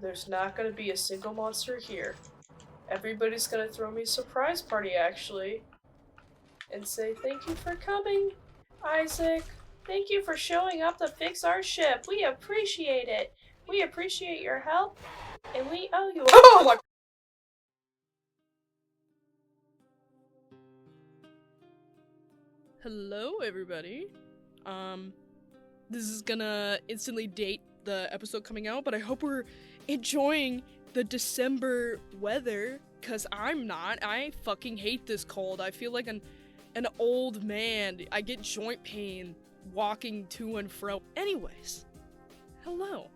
There's not gonna be a single monster here. Everybody's gonna throw me a surprise party, actually, and say, "Thank you for coming, Isaac. Thank you for showing up to fix our ship. We appreciate it. We appreciate your help, and we owe you." Oh my! Hello, everybody. This is gonna instantly date the episode coming out, but I hope we're enjoying the December weather, cause I'm not. I fucking hate this cold. I feel like an old man. I get joint pain walking to and fro. Anyways, hello.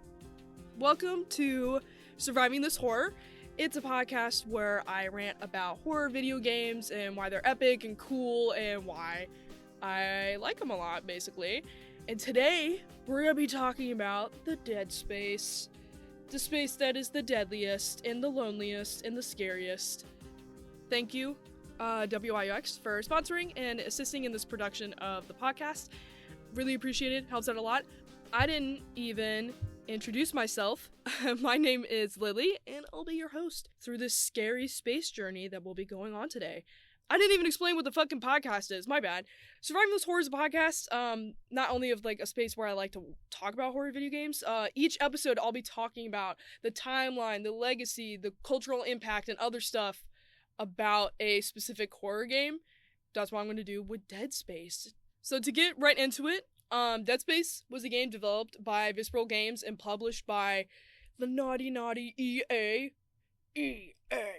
Welcome to Surviving This Horror. It's a podcast where I rant about horror video games and why they're epic and cool and why I like them a lot, basically. And today, we're gonna be talking about the dead space. The space that is the deadliest, and the loneliest, and the scariest. Thank you, WIUX, for sponsoring and assisting in this production of the podcast. Really appreciate it, helps out a lot. I didn't even introduce myself. My name is Lily, and I'll be your host through this scary space journey that we'll be going on today. I didn't even explain what the fucking podcast is. My bad. Surviving This Horror is a podcast, not only of, like, a space where I like to talk about horror video games. Each episode, I'll be talking about the timeline, the legacy, the cultural impact, and other stuff about a specific horror game. That's what I'm going to do with Dead Space. So to get right into it, Dead Space was a game developed by Visceral Games and published by the naughty EA. EA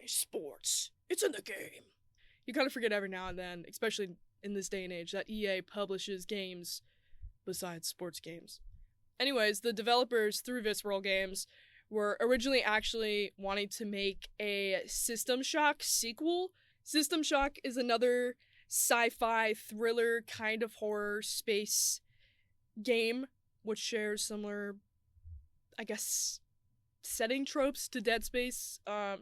Sports. It's in the game. You kind of forget every now and then, especially in this day and age, that EA publishes games besides sports games. Anyways, the developers through Visceral Games were originally actually wanting to make a System Shock sequel. System Shock is another sci-fi thriller kind of horror space game, which shares similar, I guess, setting tropes to Dead Space. Not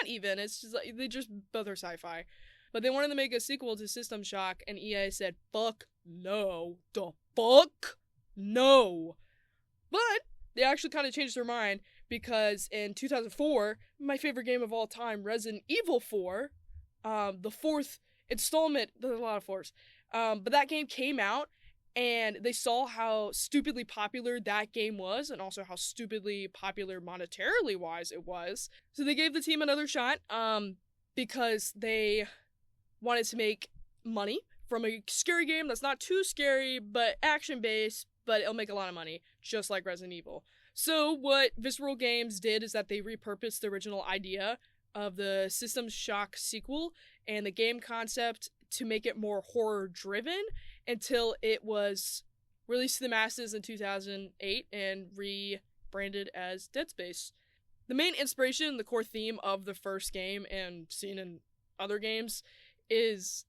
even, it's just like, they just both are sci-fi. But they wanted to make a sequel to System Shock, and EA said, fuck no. The fuck no. But they actually kind of changed their mind, because in 2004, my favorite game of all time, Resident Evil 4, the fourth installment, there's a lot of fours, but that game came out, and they saw how stupidly popular that game was, and also how stupidly popular monetarily wise it was. So they gave the team another shot, because they wanted to make money from a scary game that's not too scary, but action-based, but it'll make a lot of money, just like Resident Evil. So what Visceral Games did is that they repurposed the original idea of the System Shock sequel and the game concept to make it more horror-driven until it was released to the masses in 2008 and rebranded as Dead Space. The main inspiration, the core theme of the first game and seen in other games, is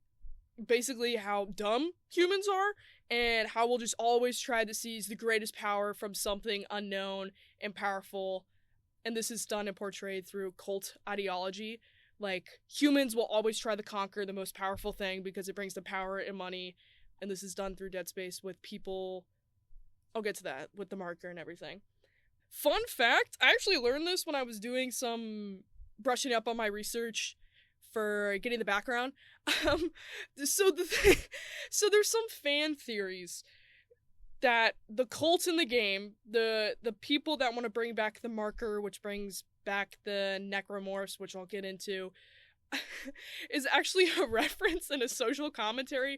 basically how dumb humans are and how we'll just always try to seize the greatest power from something unknown and powerful. And this is done and portrayed through cult ideology. Like, humans will always try to conquer the most powerful thing because it brings them power and money. And this is done through Dead Space with people. I'll get to that with the marker and everything. Fun fact, I actually learned this when I was doing some brushing up on my research for getting the background. So there's some fan theories that the cult in the game, the people that want to bring back the marker, which brings back the necromorphs, which I'll get into, is actually a reference and a social commentary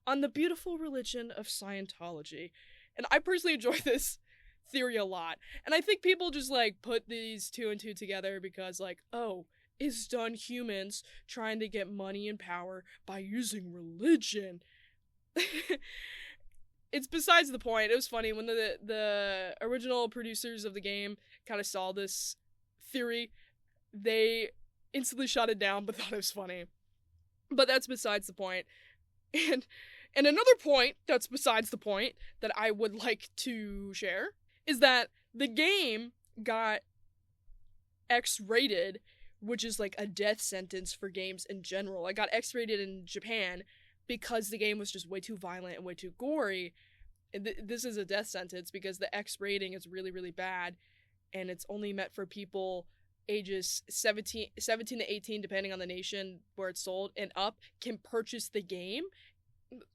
on the beautiful religion of Scientology. And I personally enjoy this theory a lot. And I think people just, like, put these two and two together because, like, oh, it's done humans trying to get money and power by using religion. It's besides the point. It was funny when the original producers of the game kind of saw this theory. They instantly shut it down, but thought it was funny. But that's besides the point. And another point that's besides the point that I would like to share is that the game got X-rated, which is like a death sentence for games in general. It got X-rated in Japan because the game was just way too violent and way too gory. This is a death sentence because the X rating is really, really bad. and it's only meant for people ages 17 to 18, depending on the nation where it's sold, and up can purchase the game.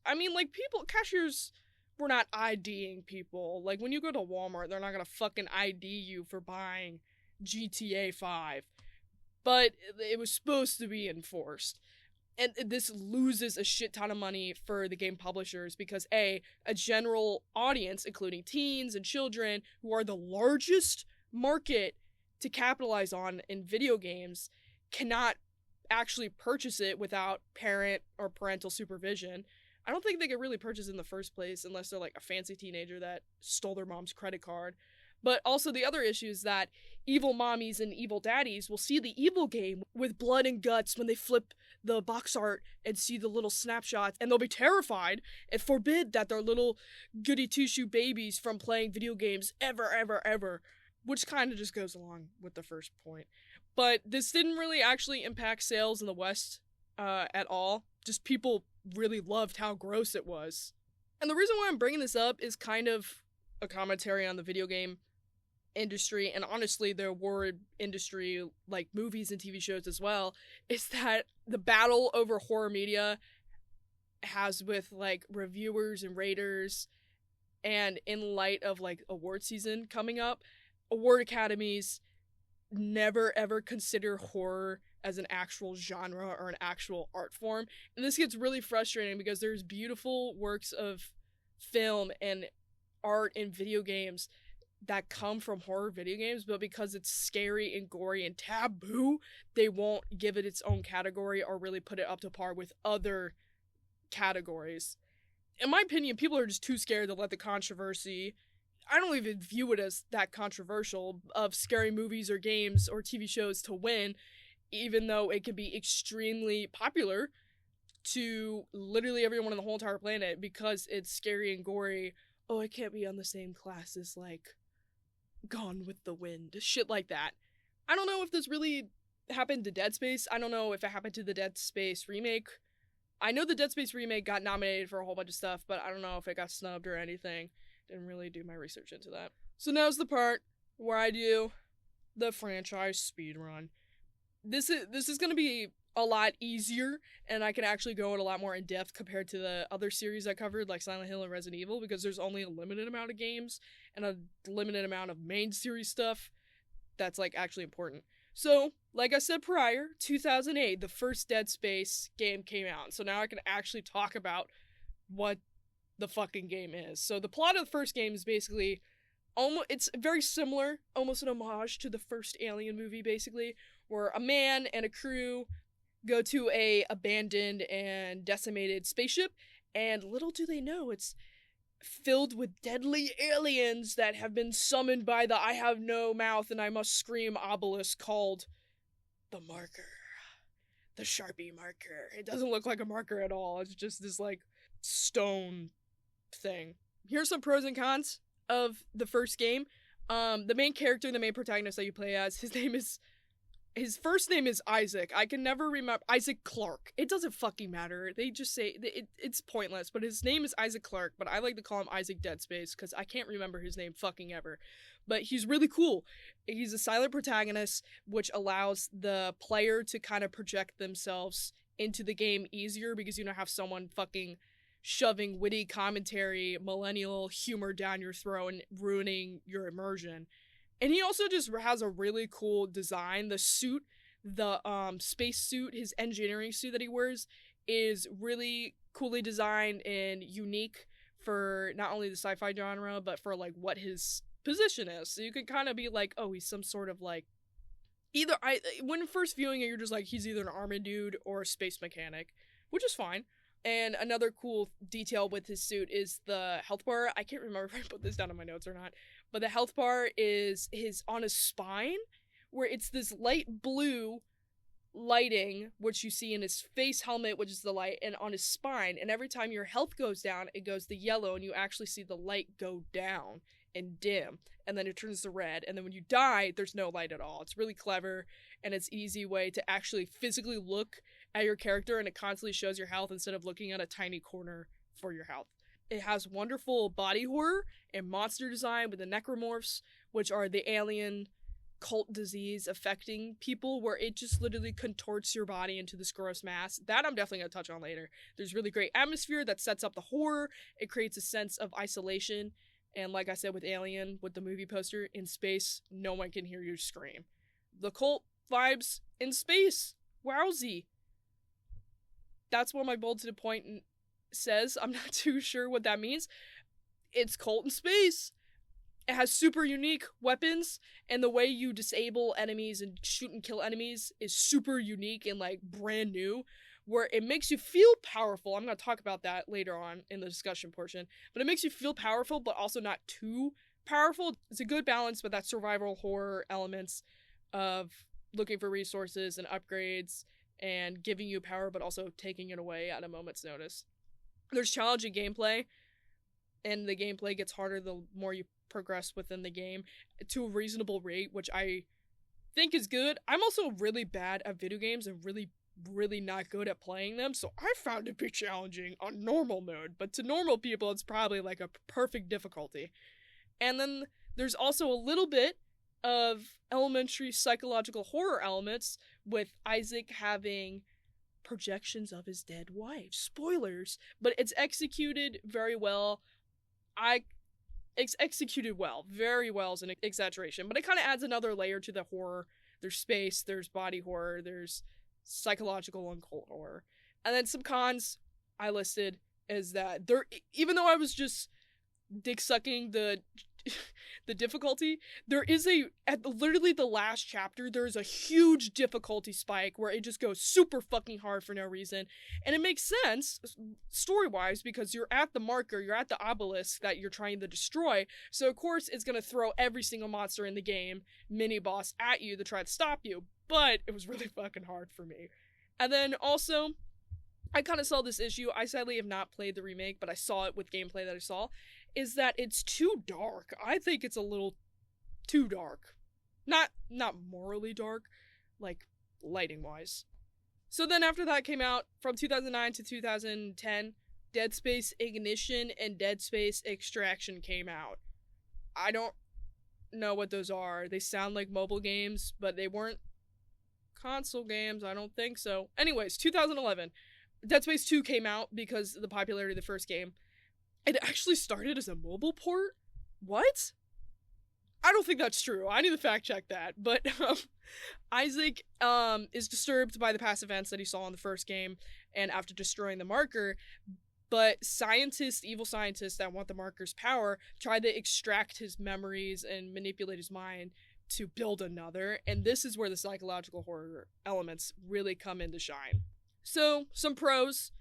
I mean, like, cashiers were not IDing people. Like, when you go to Walmart, they're not gonna fucking ID you for buying GTA 5. But it was supposed to be enforced. And this loses a shit ton of money for the game publishers because a general audience, including teens and children, who are the largest market to capitalize on in video games, cannot actually purchase it without parent or parental supervision. I don't think they could really purchase it in the first place unless they're like a fancy teenager that stole their mom's credit card. But also the other issue is that evil mommies and evil daddies will see the evil game with blood and guts when they flip the box art and see the little snapshots, and they'll be terrified and forbid that their little goody two-shoe babies from playing video games ever, which kind of just goes along with the first point. But this didn't really actually impact sales in the West at all. Just people really loved how gross it was. And the reason why I'm bringing this up is kind of a commentary on the video game industry, and honestly the award industry, like movies and TV shows as well, is that the battle over horror media has with like reviewers and raters, and in light of like award season coming up, award academies never ever consider horror as an actual genre or an actual art form. And this gets really frustrating because there's beautiful works of film and art in video games that come from horror video games, but because it's scary and gory and taboo, they won't give it its own category or really put it up to par with other categories. In my opinion, people are just too scared to let the controversy, I don't even view it as that controversial, of scary movies or games or TV shows to win, even though it can be extremely popular to literally everyone on the whole entire planet because it's scary and gory. Oh, it can't be on the same class as, like, Gone with the Wind. Shit like that. I don't know if this really happened to Dead Space. I don't know if it happened to the Dead Space remake. I know the Dead Space remake got nominated for a whole bunch of stuff, but I don't know if it got snubbed or anything. Didn't really do my research into that. So now's the part where I do the franchise speedrun. This is going to be a lot easier, and I can actually go in a lot more in depth compared to the other series I covered, like Silent Hill and Resident Evil, because there's only a limited amount of games and a limited amount of main series stuff that's like actually important. So, like I said prior, 2008, the first Dead Space game came out. So now I can actually talk about what the fucking game is. So the plot of the first game is basically it's very similar, almost an homage to the first Alien movie, basically, where a man and a crew go to a abandoned and decimated spaceship, and little do they know, it's filled with deadly aliens that have been summoned by the I have no mouth and I must scream obelisk called the marker. The Sharpie marker. It doesn't look like a marker at all. It's just this, like, stone thing. Here's some pros and cons of the first game. The main character, the main protagonist that you play as, his first name is Isaac. I can never remember. Isaac Clarke. It doesn't fucking matter. They just say, it's pointless, but his name is Isaac Clarke, but I like to call him Isaac Dead Space, because I can't remember his name fucking ever. But he's really cool. He's a silent protagonist, which allows the player to kind of project themselves into the game easier, because you don't have someone fucking shoving witty commentary, millennial humor down your throat and ruining your immersion. And he also just has a really cool design. The suit, the space suit, his engineering suit that he wears is really coolly designed and unique for not only the sci-fi genre, but for like what his position is. So you can kind of be like, oh, he's some sort of like, when first viewing it, you're just like, he's either an army dude or a space mechanic, which is fine. And another cool detail with his suit is the health bar. I can't remember if I put this down in my notes or not, but the health bar is on his spine, where it's this light blue lighting, which you see in his face helmet, which is the light, and on his spine. And every time your health goes down, it goes to yellow, and you actually see the light go down and dim, and then it turns to red. And then when you die, there's no light at all. It's really clever, and it's an easy way to actually physically look at your character, and it constantly shows your health instead of looking at a tiny corner for your health. It has wonderful body horror and monster design with the necromorphs, which are the alien cult disease affecting people, where it just literally contorts your body into this gross mass. That I'm definitely going to touch on later. There's really great atmosphere that sets up the horror. It creates a sense of isolation. And like I said with Alien, with the movie poster, in space, no one can hear you scream. The cult vibes in space. Wowsy. That's what my bold to the point says. I'm not too sure what that means. It's cult in space. It has super unique weapons, and the way you disable enemies and shoot and kill enemies is super unique and like brand new, where it makes you feel powerful. I'm going to talk about that later on in the discussion portion, but it makes you feel powerful, but also not too powerful. It's a good balance with that survival horror elements of looking for resources and upgrades and giving you power, but also taking it away at a moment's notice. There's challenging gameplay, and the gameplay gets harder the more you progress within the game to a reasonable rate, which I think is good. I'm also really bad at video games and really not good at playing them, so I found it pretty challenging on normal mode, but to normal people it's probably like a perfect difficulty. And then there's also a little bit of elementary psychological horror elements, with Isaac having projections of his dead wife. Spoilers, but it's executed very well. It's executed well. Very well is an exaggeration, but it kind of adds another layer to the horror. There's space, there's body horror, there's psychological and cult horror. And then some cons I listed is that there, even though I was just dick sucking the difficulty, there is at literally the last chapter, there is a huge difficulty spike where it just goes super fucking hard for no reason. And it makes sense story-wise because you're at the marker, you're at the obelisk that you're trying to destroy, so of course it's gonna throw every single monster in the game, mini-boss, at you to try to stop you. But it was really fucking hard for me. And then also, I kind of saw this issue. I sadly have not played the remake, but I saw it with gameplay that I saw, is that it's too dark. I think it's a little too dark. Not morally dark, like lighting wise. So then after that came out, from 2009 to 2010, Dead Space Ignition and Dead Space Extraction came out. I don't know what those are. They sound like mobile games, but they weren't console games. I don't think so. Anyways, 2011, Dead Space 2 came out because of the popularity of the first game. It actually started as a mobile port? What? I don't think that's true. I need to fact check that. But Isaac is disturbed by the past events that he saw in the first game, and after destroying the marker, but evil scientists that want the marker's power try to extract his memories and manipulate his mind to build another, and this is where the psychological horror elements really come into shine. So, some pros.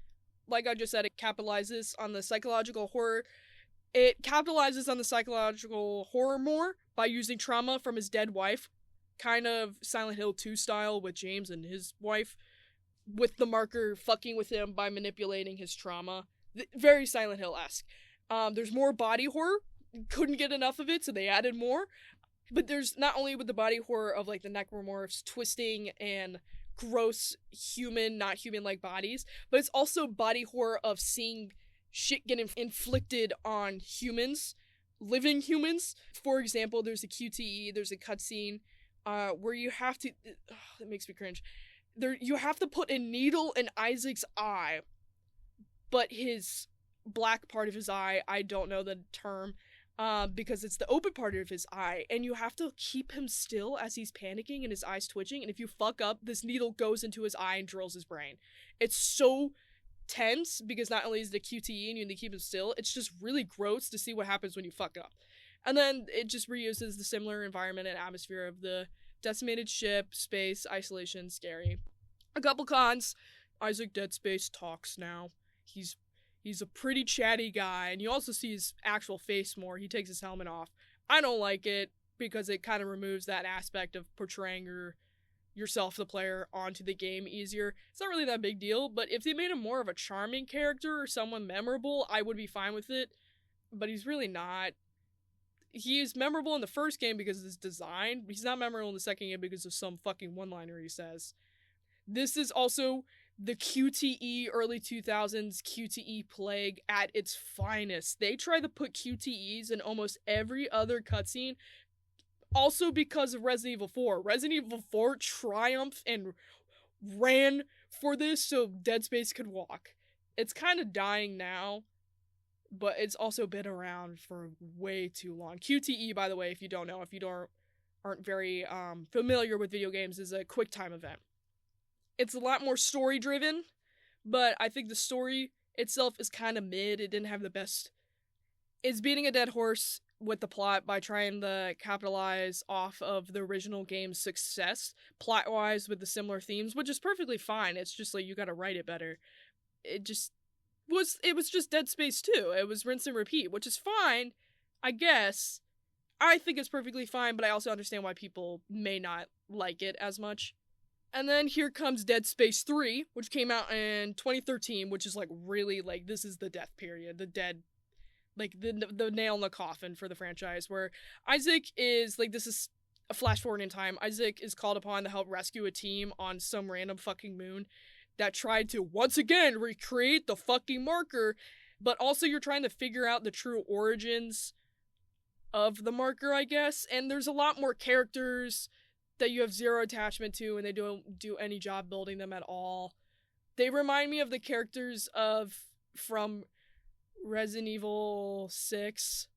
Like I just said, it capitalizes on the psychological horror. It capitalizes on the psychological horror more by using trauma from his dead wife, kind of Silent Hill 2 style with James and his wife, with the marker fucking with him by manipulating his trauma. Very Silent Hill-esque. There's more body horror. Couldn't get enough of it, so they added more. But there's not only with the body horror of like the necromorphs twisting and gross human, not human-like bodies, but it's also body horror of seeing shit get inflicted on humans, living humans. For example, there's a QTE, there's a cutscene where you have to, that makes me cringe, you have to put a needle in Isaac's eye, but his black part of his eye, I don't know the term, because it's the open part of his eye, and you have to keep him still as he's panicking and his eyes twitching, and if you fuck up, this needle goes into his eye and drills his brain. It's so tense, because not only is it a QTE and you need to keep him still, it's just really gross to see what happens when you fuck up. And then it just reuses the similar environment and atmosphere of the decimated ship, space, isolation, scary. A couple cons. Isaac Dead Space talks now. He's a pretty chatty guy, and you also see his actual face more. He takes his helmet off. I don't like it, because it kind of removes that aspect of portraying yourself, the player, onto the game easier. It's not really that big deal, but if they made him more of a charming character or someone memorable, I would be fine with it. But he's really not. He is memorable in the first game because of his design. He's not memorable in the second game because of some fucking one-liner he says. This is also the QTE early 2000s QTE plague at its finest. They try to put QTEs in almost every other cutscene also because of Resident Evil 4. Resident Evil 4 triumphed and ran for this so Dead Space could walk. It's kind of dying now, but it's also been around for way too long. QTE, by the way, if you don't know, if you aren't very familiar with video games, is a quick time event. It's a lot more story driven, but I think the story itself is kind of mid. It didn't have the best. It's beating a dead horse with the plot by trying to capitalize off of the original game's success plot-wise with the similar themes, which is perfectly fine. It's just like you gotta write it better. It was just Dead Space 2. It was rinse and repeat, which is fine, I guess. I think it's perfectly fine, but I also understand why people may not like it as much. And then here comes Dead Space 3, which came out in 2013, which is like really like this is the death period, the dead, like the nail in the coffin for the franchise, where Isaac is like, this is a flash forward in time. Isaac is called upon to help rescue a team on some random fucking moon that tried to once again recreate the fucking marker, but also you're trying to figure out the true origins of the marker, I guess. And there's a lot more characters that you have zero attachment to, and they don't do any job building them at all. They remind me of the characters from Resident Evil 6,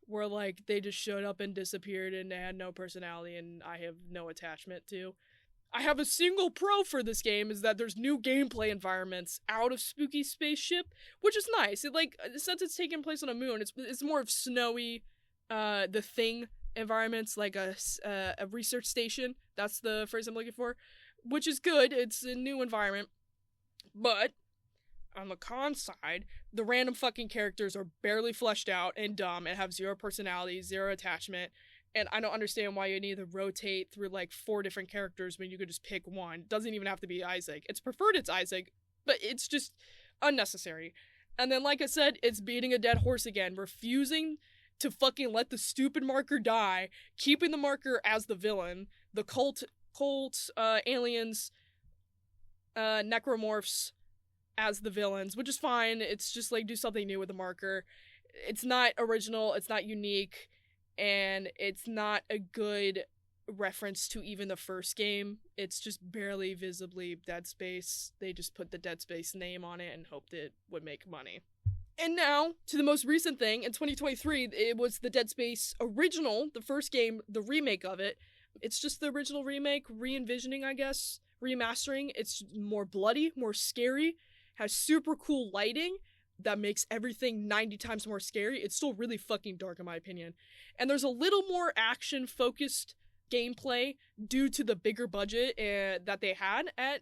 where like they just showed up and disappeared and they had no personality and I have no attachment to. I have a single pro for this game, is that there's new gameplay environments out of Spooky Spaceship, which is nice. It like, since it's taking place on a moon, it's more of snowy, the Thing environments, like a research station. That's the phrase I'm looking for, which is good. It's a new environment, but on the con side, the random fucking characters are barely fleshed out and dumb and have zero personality, zero attachment. And I don't understand why you need to rotate through like 4 different characters when you could just pick one. It doesn't even have to be Isaac. It's preferred it's Isaac, but it's just unnecessary. And then, like I said, it's beating a dead horse again, refusing to fucking let the stupid marker die, keeping the marker as the villain, the cult, aliens, necromorphs as the villains, which is fine. It's just like, do something new with the marker. It's not original, it's not unique, and it's not a good reference to even the first game. It's just barely visibly Dead Space. They just put the Dead Space name on it and hoped it would make money. And now, to the most recent thing, in 2023, it was the Dead Space original, the first game, the remake of it. It's just the original remake, re-envisioning, I guess, remastering. It's more bloody, more scary, has super cool lighting that makes everything 90 times more scary. It's still really fucking dark in my opinion. And there's a little more action-focused gameplay due to the bigger budget that they had at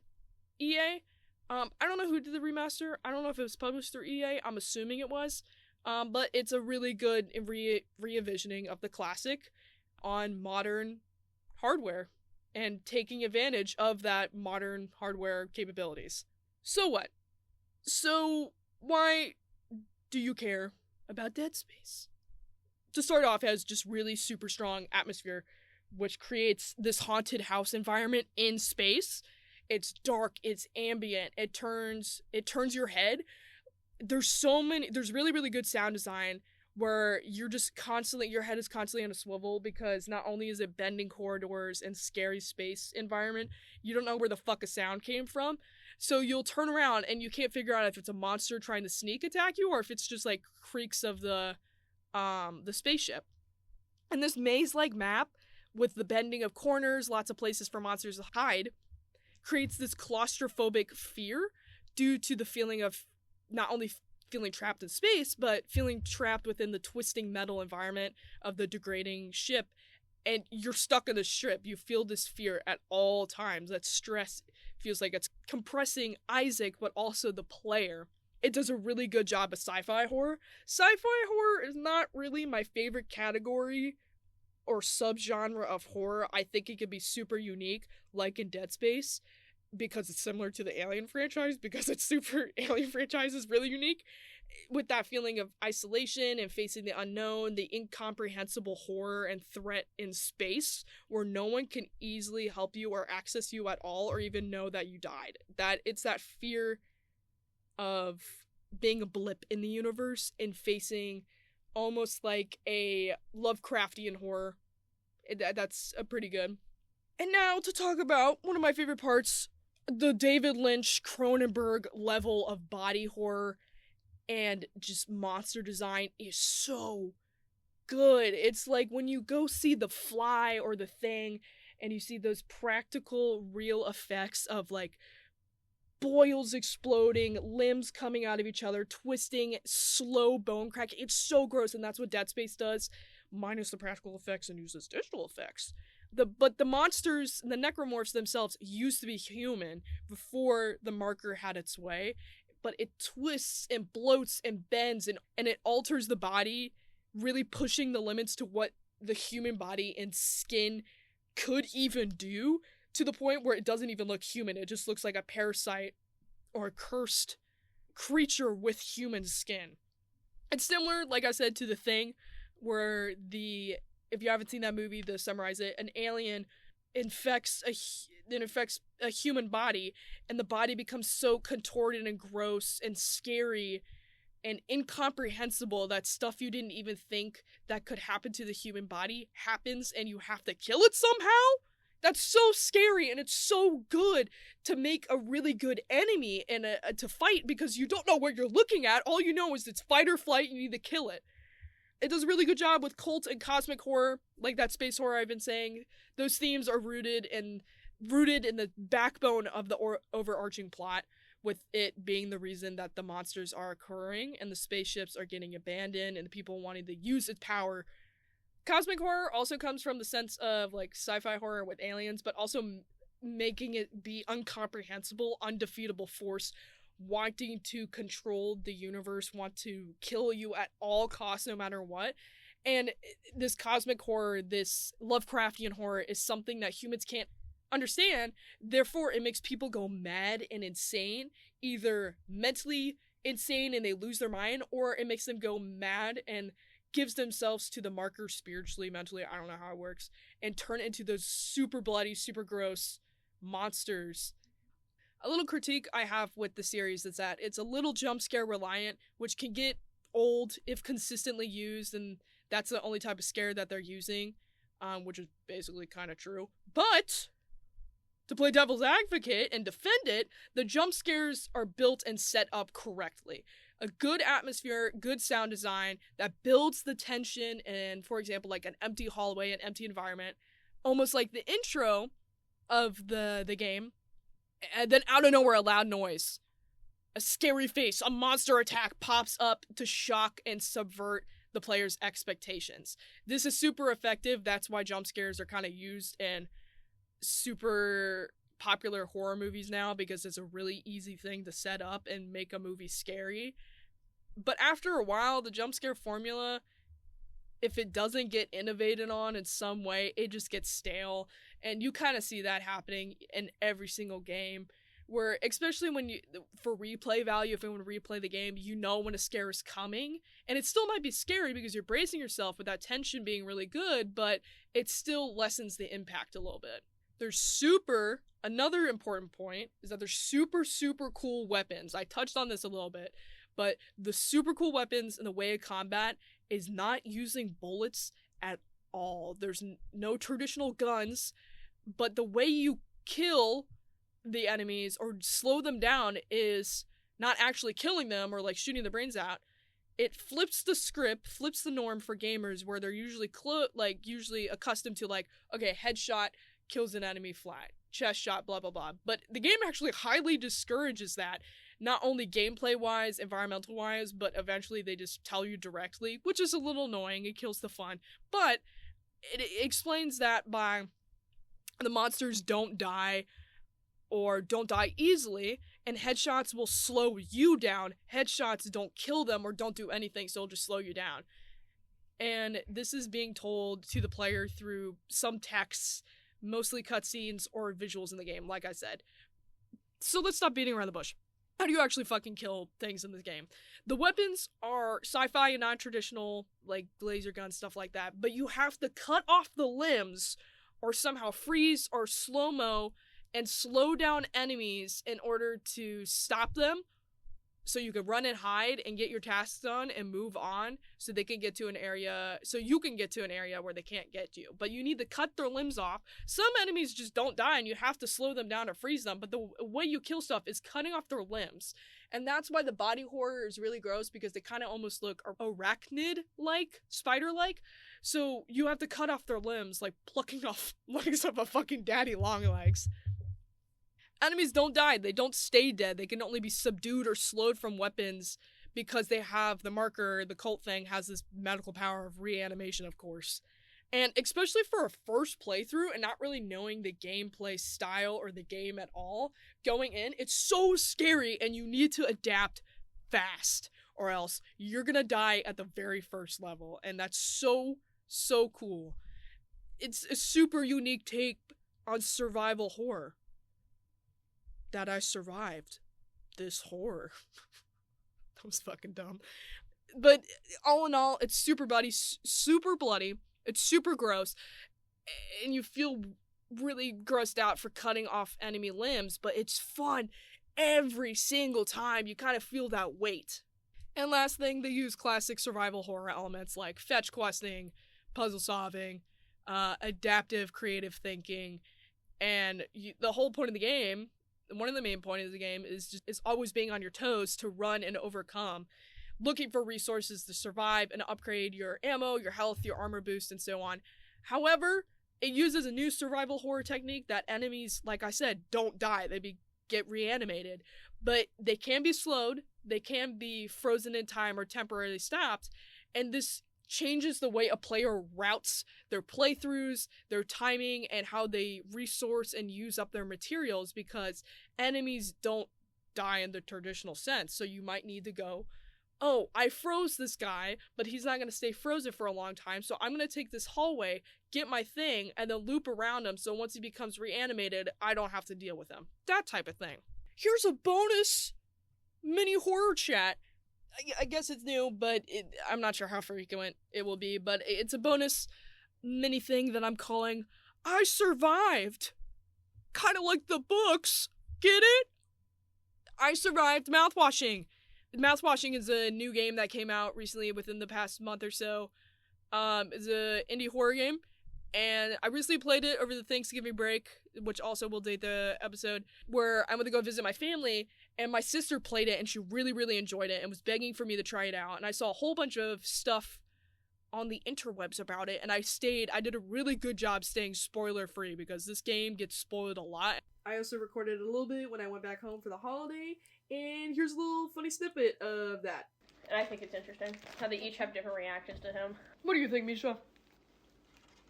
EA. I don't know who did the remaster. I don't know if it was published through EA. I'm assuming it was. But it's a really good re-envisioning of the classic on modern hardware and taking advantage of that modern hardware capabilities. So what? So why do you care about Dead Space? To start off, it has just really super strong atmosphere, which creates this haunted house environment in space. It's dark, it's ambient, it turns your head. There's really, really good sound design where you're just constantly, your head is constantly on a swivel, because not only is it bending corridors and scary space environment, you don't know where the fuck a sound came from. So you'll turn around and you can't figure out if it's a monster trying to sneak attack you or if it's just like creaks of the spaceship. And this maze-like map with the bending of corners, lots of places for monsters to hide, creates this claustrophobic fear due to the feeling of not only feeling trapped in space, but feeling trapped within the twisting metal environment of the degrading ship. And you're stuck in the ship. You feel this fear at all times. That stress feels like it's compressing Isaac, but also the player. It does a really good job of sci-fi horror. Sci-fi horror is not really my favorite category or subgenre of horror. I think it could be super unique, like in Dead Space, because it's similar to the Alien franchise, because Alien franchise is really unique, with that feeling of isolation and facing the unknown, the incomprehensible horror and threat in space, where no one can easily help you or access you at all, or even know that you died. That it's that fear of being a blip in the universe and facing almost like a Lovecraftian horror That's pretty good. And now to talk about one of my favorite parts, the David Lynch Cronenberg level of body horror and just monster design is so good. It's like when you go see The Fly or The Thing and you see those practical real effects of like boils exploding, limbs coming out of each other, twisting, slow bone cracking. It's so gross, and that's what Dead Space does, minus the practical effects and uses digital effects. But the monsters, the necromorphs themselves, used to be human before the marker had its way, but it twists and bloats and bends and it alters the body, really pushing the limits to what the human body and skin could even do, to the point where it doesn't even look human. It just looks like a parasite or a cursed creature with human skin. It's similar, like I said, to The Thing, where if you haven't seen that movie, to summarize it, an alien infects a human body, and the body becomes so contorted and gross and scary and incomprehensible that stuff you didn't even think that could happen to the human body happens, and you have to kill it somehow. That's so scary, and it's so good to make a really good enemy and to fight, because you don't know what you're looking at. All you know is it's fight or flight, you need to kill it. It does a really good job with cult and cosmic horror, like that space horror I've been saying. Those themes are rooted in the backbone of the overarching plot, with it being the reason that the monsters are occurring and the spaceships are getting abandoned and the people wanting to use its power. Cosmic horror also comes from the sense of like sci-fi horror with aliens, but also making it be incomprehensible, undefeatable force, wanting to control the universe, want to kill you at all costs no matter what. And this cosmic horror, this Lovecraftian horror, is something that humans can't understand. Therefore, it makes people go mad and insane, either mentally insane and they lose their mind, or it makes them go mad and gives themselves to the marker spiritually, mentally, I don't know how it works, and turn into those super bloody, super gross monsters. A little critique I have with the series is that it's a little jump scare reliant, which can get old if consistently used, and that's the only type of scare that they're using, which is basically kind of true. But to play devil's advocate and defend it, the jump scares are built and set up correctly. A good atmosphere, good sound design that builds the tension, and for example, like an empty hallway, an empty environment, almost like the intro of the game, and then out of nowhere, a loud noise, a scary face, a monster attack pops up to shock and subvert the player's expectations. This is super effective. That's why jump scares are kind of used in super popular horror movies now, because it's a really easy thing to set up and make a movie scary. But after a while, the jump scare formula, if it doesn't get innovated on in some way, it just gets stale. And you kind of see that happening in every single game, where especially when for replay value, if you want to replay the game, you know when a scare is coming, and it still might be scary because you're bracing yourself with that tension being really good, but it still lessens the impact a little bit. Another important point is that there's super, super cool weapons. I touched on this a little bit, but the super cool weapons in the way of combat is not using bullets at all. There's no traditional guns, but the way you kill the enemies or slow them down is not actually killing them or like shooting the brains out. It flips the script, flips the norm for gamers, where they're usually usually accustomed to like, okay, headshot kills an enemy flat, chest shot, blah blah blah. But the game actually highly discourages that, not only gameplay wise, environmental wise, but eventually they just tell you directly, which is a little annoying. It kills the fun, but it explains that by the monsters don't die or don't die easily, and headshots will slow you down. Headshots don't kill them or don't do anything, so it'll just slow you down. And this is being told to the player through some texts, mostly cutscenes or visuals in the game, like I said. So let's stop beating around the bush. How do you actually fucking kill things in this game? The weapons are sci-fi and non-traditional, like laser guns, stuff like that, but you have to cut off the limbs or somehow freeze or slow-mo and slow down enemies in order to stop them so you can run and hide and get your tasks done and move on so they can get to an area, so you can get to an area where they can't get you. But you need to cut their limbs off. Some enemies just don't die and you have to slow them down or freeze them, but the way you kill stuff is cutting off their limbs. And that's why the body horror is really gross, because they kind of almost look arachnid-like, spider-like. So you have to cut off their limbs, like plucking off legs of a fucking daddy long legs. Enemies don't die, they don't stay dead, they can only be subdued or slowed from weapons because they have the marker, the cult thing has this medical power of reanimation, of course. And especially for a first playthrough and not really knowing the gameplay style or the game at all, going in, it's so scary and you need to adapt fast or else you're gonna die at the very first level. And that's so cool. It's a super unique take on survival horror. That I survived this horror. That was fucking dumb. But all in all, it's super bloody, it's super gross, and you feel really grossed out for cutting off enemy limbs, but it's fun every single time. You kind of feel that weight. And last thing, they use classic survival horror elements like fetch questing, puzzle solving, adaptive creative thinking, and the whole point of the game, one of the main points of the game is always being on your toes to run and overcome, looking for resources to survive and upgrade your ammo, your health, your armor boost, and so on. However, it uses a new survival horror technique that enemies, like I said, don't die. They get reanimated. But they can be slowed, they can be frozen in time or temporarily stopped, and this changes the way a player routes their playthroughs, their timing, and how they resource and use up their materials, because enemies don't die in the traditional sense. So you might need to go, oh, I froze this guy, but he's not going to stay frozen for a long time, so I'm going to take this hallway, get my thing, and then loop around him so once he becomes reanimated, I don't have to deal with him. That type of thing. Here's a bonus mini horror chat. I guess it's new, but I'm not sure how frequent it will be, but it's a bonus mini thing that I'm calling I Survived. Kind of like the books. Get it? I Survived Mouthwashing. Mouthwashing is a new game that came out recently within the past month or so. It's an indie horror game, and I recently played it over the Thanksgiving break, which also will date the episode, where I'm gonna go visit my family, and my sister played it, and she really enjoyed it, and was begging for me to try it out, and I saw a whole bunch of stuff on the interwebs about it, and I did a really good job staying spoiler-free, because this game gets spoiled a lot. I also recorded a little bit when I went back home for the holiday, and here's a little funny snippet of that. And I think it's interesting how they each have different reactions to him. What do you think, Misha?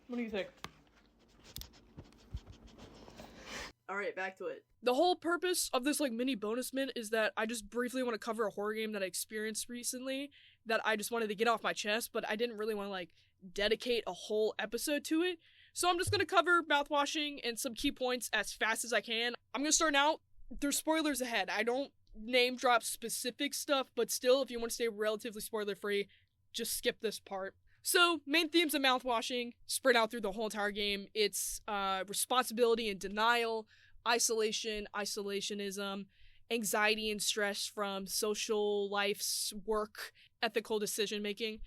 What do you think? Alright, back to it. The whole purpose of this mini bonus mint is that I just briefly want to cover a horror game that I experienced recently that I just wanted to get off my chest, but I didn't really want to dedicate a whole episode to it. So I'm just going to cover Mouthwashing and some key points as fast as I can. I'm going to start out. There's spoilers ahead. I don't name drop specific stuff, but still, if you want to stay relatively spoiler free, just skip this part. So, main themes of Mouthwashing spread out through the whole entire game. It's responsibility and denial, isolation, isolationism, anxiety and stress from social life's work, ethical decision making,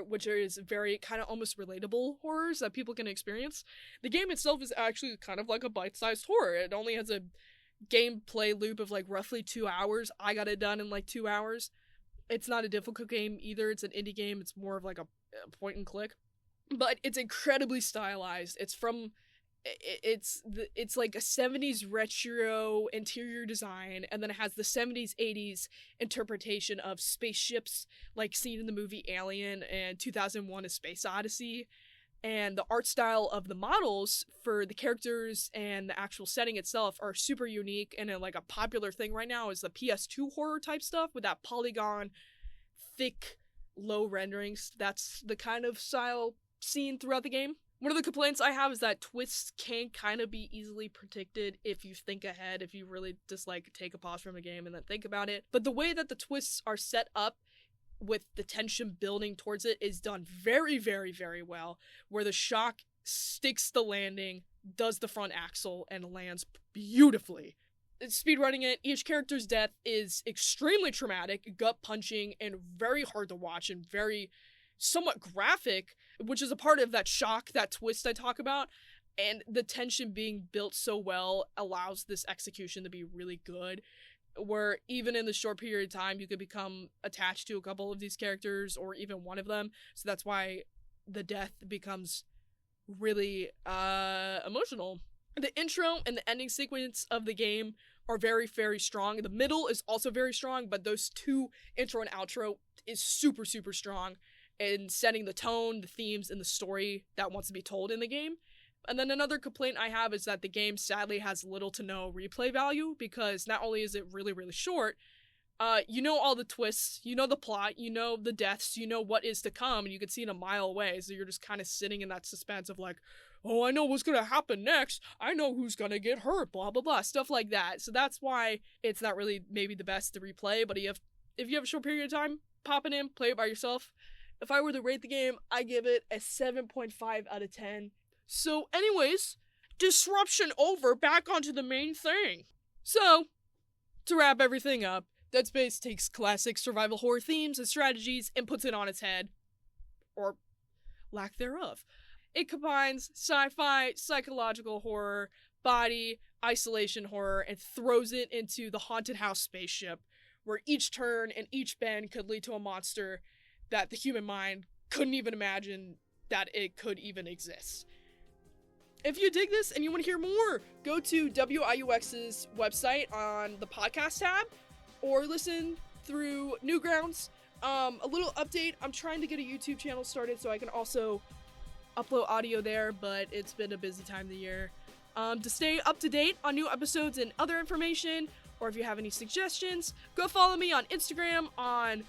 which is very kind of almost relatable horrors that people can experience. The game itself is actually kind of like a bite-sized horror. It only has a gameplay loop of roughly 2 hours. I got it done in 2 hours. It's not a difficult game either. It's an indie game. It's more of a point and click, but it's incredibly stylized. It's like a 70s retro interior design, and then it has the 70s 80s interpretation of spaceships seen in the movie Alien and 2001: A Space Odyssey. And the art style of the models for the characters and the actual setting itself are super unique, and a popular thing right now is the PS2 horror type stuff with that polygon, thick, low renderings. That's the kind of style seen throughout the game. One of the complaints I have is that twists can kind of be easily predicted if you think ahead, if you really just take a pause from the game and then think about it. But the way that the twists are set up with the tension building towards it is done very well, where the shock sticks the landing, does the front axle, and lands beautifully. speedrunning it, each character's death is extremely traumatic, gut-punching, and very hard to watch, and very somewhat graphic, which is a part of that shock, that twist I talk about. And the tension being built so well allows this execution to be really good, where even in the short period of time, you could become attached to a couple of these characters, or even one of them. So that's why the death becomes really emotional. The intro and the ending sequence of the game are very, very strong. The middle is also very strong, but those two, intro and outro, is super, super strong in setting the tone, the themes, and the story that wants to be told in the game. And then another complaint I have is that the game sadly has little to no replay value, because not only is it really, really short, you know all the twists, you know the plot, you know the deaths, you know what is to come, and you can see it a mile away, so you're just kind of sitting in that suspense of like, oh, I know what's gonna happen next, I know who's gonna get hurt, blah, blah, blah, stuff like that. So that's why it's not really maybe the best to replay, but if you have a short period of time, pop it in, play it by yourself. If I were to rate the game, I give it a 7.5 out of 10. So anyways, disruption over, back onto the main thing. So, to wrap everything up, Dead Space takes classic survival horror themes and strategies and puts it on its head. Or lack thereof. It combines sci-fi, psychological horror, body, isolation horror, and throws it into the haunted house spaceship, where each turn and each bend could lead to a monster that the human mind couldn't even imagine that it could even exist. If you dig this and you want to hear more, go to WIUX's website on the podcast tab, or listen through Newgrounds. A little update, I'm trying to get a YouTube channel started so I can also upload audio there, but it's been a busy time of the year. To stay up to date on new episodes and other information, or if you have any suggestions, go follow me on Instagram on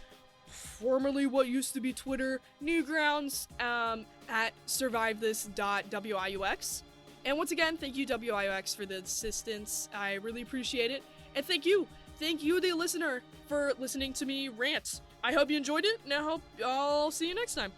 formerly what used to be Twitter, Newgrounds, at survivethis.wiux. And once again, thank you WIUX for the assistance. I really appreciate it. And thank you, the listener, for listening to me rant. I hope you enjoyed it, and I hope I'll see you next time.